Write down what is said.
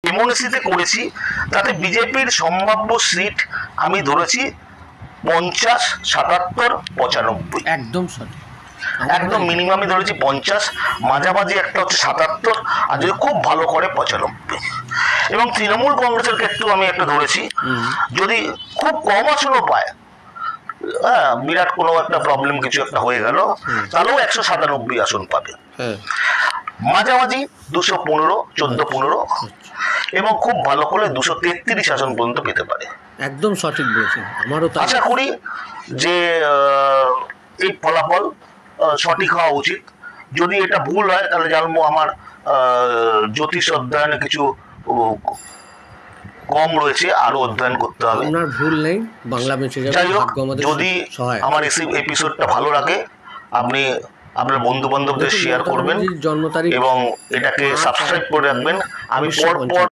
এমএনসিতে করেছি, তাতে বিজেপির সম্ভাব্য সিট আমি ধরেছি 50, 77, 95। একদম সঠিক, একদম মিনিমামই ধরেছি 50, মাঝামাঝি একটা হচ্ছে 77, আর যদি খুব ভালো করে 95। এবং তৃণমূল কংগ্রেসের ক্ষেত্রেও আমি একটা ধরেছি, যদি খুব কম আসনও পায়, হ্যাঁ, বিরাট কোনো একটা প্রবলেম কিছু একটা হয়ে গেল, তাহলেও 197 আসন পাবে। মাঝামাঝি 215, 14-15, এবং খুব ভালো করে 233 আসন পর্যন্ত পেতে পারে। একদম সঠিক বলেছেন, আমারও তাই। আশা করি যে এই ফলাফল সঠিক হওয়া উচিত। যদি এটা ভুল হয় তাহলে জানবো আমার জ্যোতিষ অধ্যয়নে কিছু কম রয়েছে, আরো অধ্যয়ন করতে হবে। আপনার ভুল নেই, বাংলা বেঁচে যাবে। যাই হোক, ভাগ্য আমাদের যদি সহায়। আমার এই এপিসোডটা ভালো লাগে, আপনি আপনার বন্ধু বান্ধবদের শেয়ার করবেন জন্ম তারিখ এবং এটাকে সাবস্ক্রাইব করে রাখবেন। আমি পর পর